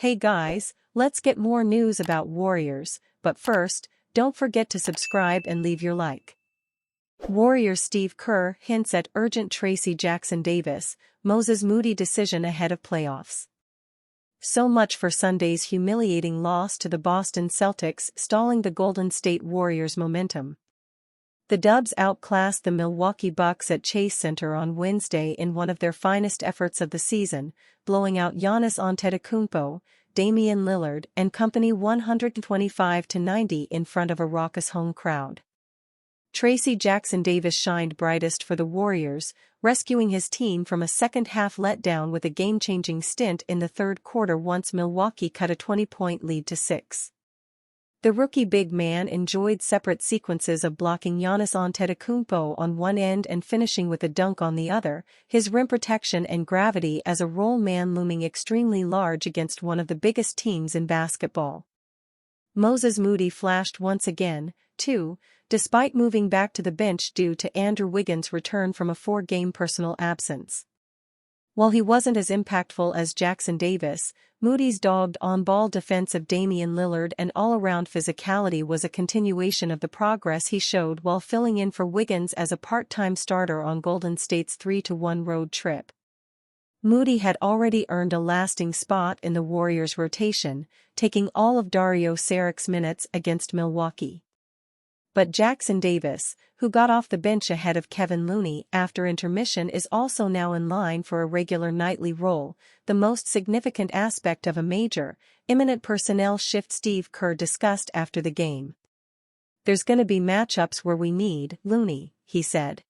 Hey guys, let's get more news about Warriors, but first, don't forget to subscribe and leave your like. Warriors Steve Kerr hints at urgent Tracy Jackson Davis, Moses Moody decision ahead of playoffs. So much for Sunday's humiliating loss to the Boston Celtics, stalling the Golden State Warriors' momentum. The Dubs outclassed the Milwaukee Bucks at Chase Center on Wednesday in one of their finest efforts of the season, blowing out Giannis Antetokounmpo, Damian Lillard and company 125-90 in front of a raucous home crowd. Tracy Jackson Davis shined brightest for the Warriors, rescuing his team from a second-half letdown with a game-changing stint in the third quarter once Milwaukee cut a 20-point lead to 6. The rookie big man enjoyed separate sequences of blocking Giannis Antetokounmpo on one end and finishing with a dunk on the other, his rim protection and gravity as a roll man looming extremely large against one of the biggest teams in basketball. Moses Moody flashed once again, too, despite moving back to the bench due to Andrew Wiggins' return from a 4-game personal absence. While he wasn't as impactful as Jackson Davis, Moody's dogged on-ball defense of Damian Lillard and all-around physicality was a continuation of the progress he showed while filling in for Wiggins as a part-time starter on Golden State's 3-1 road trip. Moody had already earned a lasting spot in the Warriors' rotation, taking all of Dario Saric's minutes against Milwaukee. But Jackson Davis, who got off the bench ahead of Kevin Looney after intermission, is also now in line for a regular nightly role, the most significant aspect of a major, imminent personnel shift Steve Kerr discussed after the game. "There's gonna be matchups where we need Looney," he said.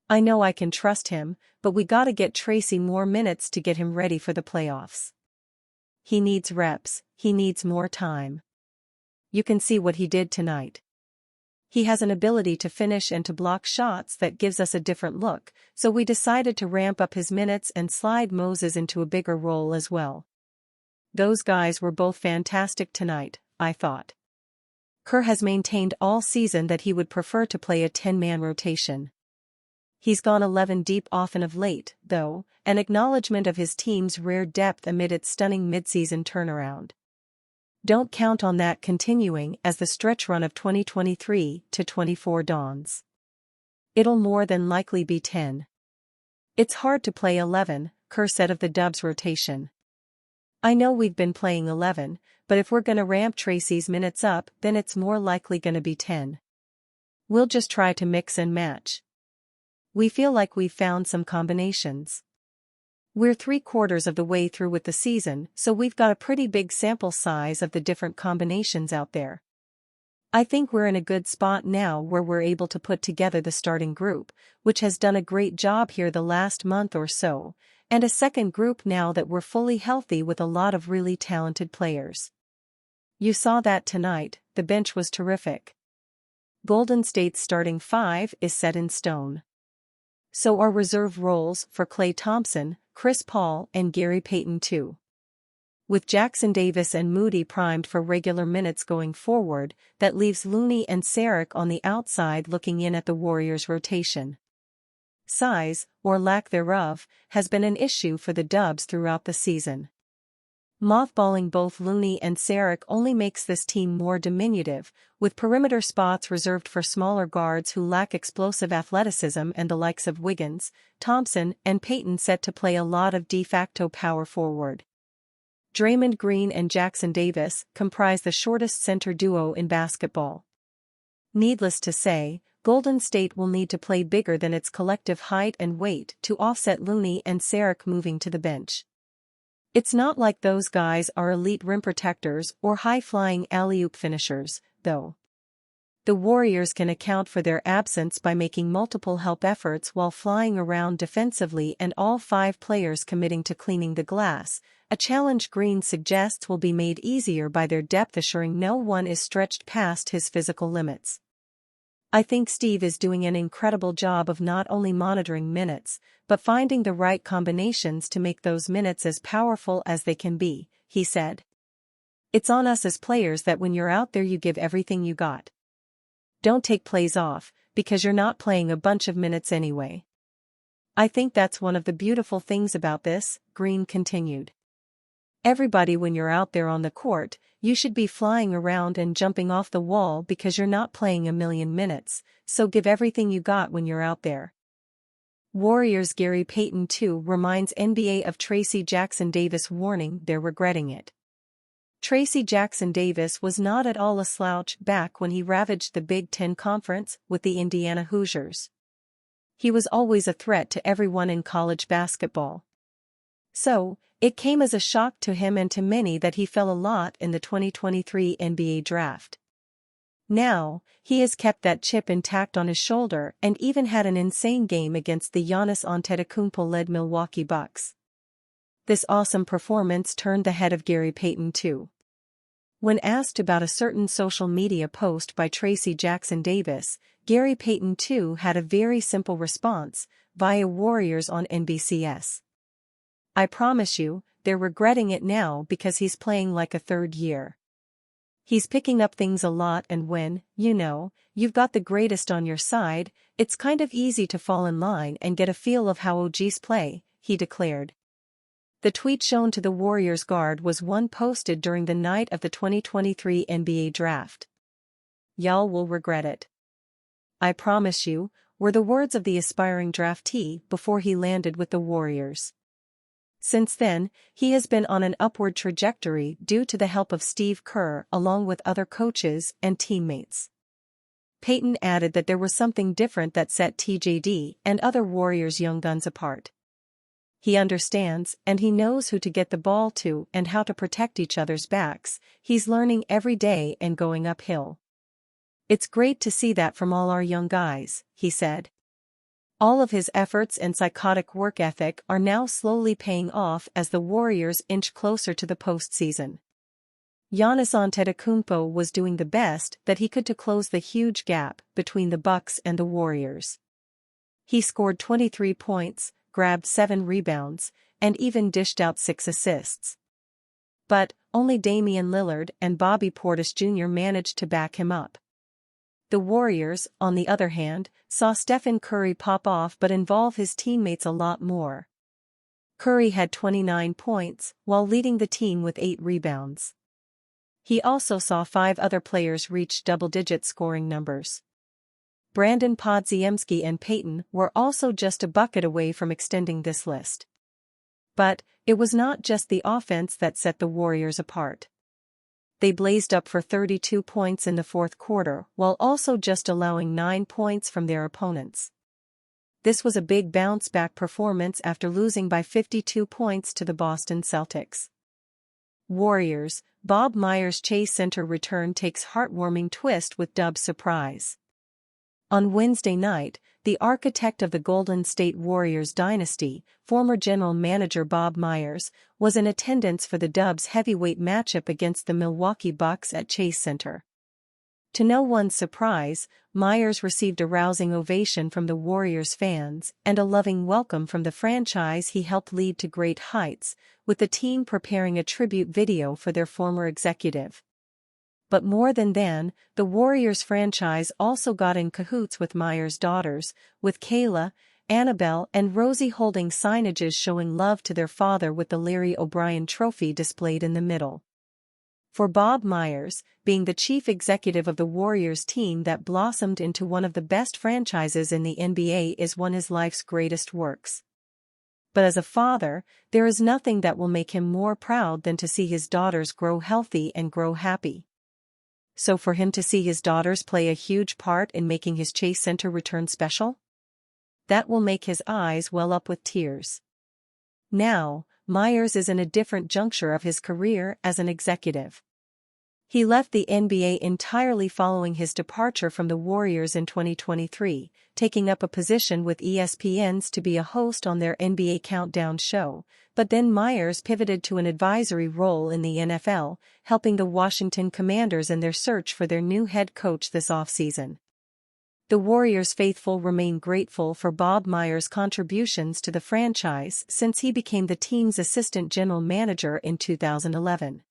"I know I can trust him, but we gotta get Tracy more minutes to get him ready for the playoffs. He needs reps, he needs more time. You can see what he did tonight. He has an ability to finish and to block shots that gives us a different look, so we decided to ramp up his minutes and slide Moses into a bigger role as well. Those guys were both fantastic tonight, I thought." Kerr has maintained all season that he would prefer to play a 10-man rotation. He's gone 11 deep often of late, though, an acknowledgement of his team's rare depth amid its stunning midseason turnaround. Don't count on that continuing as the stretch run of 2023-24 dawns. It'll more than likely be 10. "It's hard to play 11, Kerr said of the Dubs' rotation. "I know we've been playing 11, but if we're gonna ramp Tracy's minutes up, then it's more likely gonna be 10. We'll just try to mix and match. We feel like we've found some combinations. We're 3/4 of the way through with the season, so we've got a pretty big sample size of the different combinations out there. I think we're in a good spot now where we're able to put together the starting group, which has done a great job here the last month or so, and a second group now that we're fully healthy with a lot of really talented players. You saw that tonight, the bench was terrific. Golden State's starting 5 is set in stone. So are reserve roles for Klay Thompson, Chris Paul and Gary Payton too. With Jackson Davis and Moody primed for regular minutes going forward, that leaves Looney and Saric on the outside looking in at the Warriors' rotation. Size, or lack thereof, has been an issue for the Dubs throughout the season. Mothballing both Looney and Saric only makes this team more diminutive, with perimeter spots reserved for smaller guards who lack explosive athleticism and the likes of Wiggins, Thompson and Payton set to play a lot of de facto power forward. Draymond Green and Jackson Davis comprise the shortest center duo in basketball. Needless to say, Golden State will need to play bigger than its collective height and weight to offset Looney and Saric moving to the bench. It's not like those guys are elite rim protectors or high-flying alley-oop finishers, though. The Warriors can account for their absence by making multiple help efforts while flying around defensively and all 5 players committing to cleaning the glass, a challenge Green suggests will be made easier by their depth assuring no one is stretched past his physical limits. "I think Steve is doing an incredible job of not only monitoring minutes, but finding the right combinations to make those minutes as powerful as they can be," he said. "It's on us as players that when you're out there you give everything you got. Don't take plays off, because you're not playing a bunch of minutes anyway. I think that's one of the beautiful things about this," Green continued. Everybody, when you're out there on the court, you should be flying around and jumping off the wall because you're not playing a million minutes, so give everything you got when you're out there. Warriors' Gary Payton too reminds NBA of Tracy Jackson Davis, warning they're regretting it. Tracy Jackson Davis was not at all a slouch back when he ravaged the Big Ten Conference with the Indiana Hoosiers. He was always a threat to everyone in college basketball. So, it came as a shock to him and to many that he fell a lot in the 2023 NBA draft. Now, he has kept that chip intact on his shoulder and even had an insane game against the Giannis Antetokounmpo-led Milwaukee Bucks. This awesome performance turned the head of Gary Payton too. When asked about a certain social media post by Tracy Jackson Davis, Gary Payton too had a very simple response, via Warriors on NBCS. "I promise you, they're regretting it now because he's playing like a third year. He's picking up things a lot, and when, you've got the greatest on your side, it's kind of easy to fall in line and get a feel of how OGs play," he declared. The tweet shown to the Warriors guard was one posted during the night of the 2023 NBA draft. "Y'all will regret it. I promise you," were the words of the aspiring draftee before he landed with the Warriors. Since then, he has been on an upward trajectory due to the help of Steve Kerr along with other coaches and teammates. Payton added that there was something different that set TJD and other Warriors young guns apart. "He understands and he knows who to get the ball to and how to protect each other's backs. He's learning every day and going uphill. It's great to see that from all our young guys," he said. All of his efforts and psychotic work ethic are now slowly paying off as the Warriors inch closer to the postseason. Giannis Antetokounmpo was doing the best that he could to close the huge gap between the Bucks and the Warriors. He scored 23 points, grabbed 7 rebounds, and even dished out 6 assists. But only Damian Lillard and Bobby Portis Jr. managed to back him up. The Warriors, on the other hand, saw Stephen Curry pop off but involve his teammates a lot more. Curry had 29 points, while leading the team with 8 rebounds. He also saw 5 other players reach double-digit scoring numbers. Brandon Podziemski and Payton were also just a bucket away from extending this list. But it was not just the offense that set the Warriors apart. They blazed up for 32 points in the fourth quarter while also just allowing 9 points from their opponents. This was a big bounce-back performance after losing by 52 points to the Boston Celtics. Warriors, Bob Myers' Chase Center return takes heartwarming twist with Dubs' surprise. On Wednesday night, the architect of the Golden State Warriors dynasty, former general manager Bob Myers, was in attendance for the Dubs' heavyweight matchup against the Milwaukee Bucks at Chase Center. To no one's surprise, Myers received a rousing ovation from the Warriors fans and a loving welcome from the franchise he helped lead to great heights, with the team preparing a tribute video for their former executive. But more than the Warriors franchise also got in cahoots with Myers' daughters, with Kayla, Annabelle and Rosie holding signages showing love to their father with the Larry O'Brien Trophy displayed in the middle. For Bob Myers, being the chief executive of the Warriors team that blossomed into one of the best franchises in the NBA is one of his life's greatest works. But as a father, there is nothing that will make him more proud than to see his daughters grow healthy and grow happy. So for him to see his daughters play a huge part in making his Chase Center return special? That will make his eyes well up with tears. Now, Myers is in a different juncture of his career as an executive. He left the NBA entirely following his departure from the Warriors in 2023, taking up a position with ESPN's to be a host on their NBA Countdown show, but then Myers pivoted to an advisory role in the NFL, helping the Washington Commanders in their search for their new head coach this offseason. The Warriors faithful remain grateful for Bob Myers' contributions to the franchise since he became the team's assistant general manager in 2011.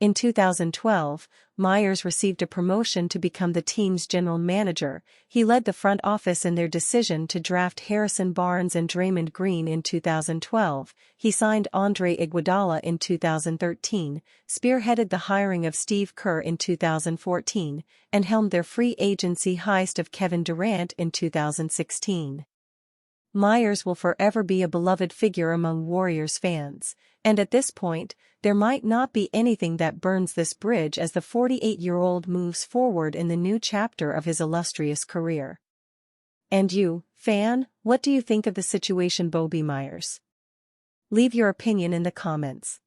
In 2012, Myers received a promotion to become the team's general manager. He led the front office in their decision to draft Harrison Barnes and Draymond Green in 2012. He signed Andre Iguodala in 2013, spearheaded the hiring of Steve Kerr in 2014, and helmed their free agency heist of Kevin Durant in 2016. Myers will forever be a beloved figure among Warriors fans, and at this point, there might not be anything that burns this bridge as the 48-year-old moves forward in the new chapter of his illustrious career. And you, fan, what do you think of the situation, Boby Myers? Leave your opinion in the comments.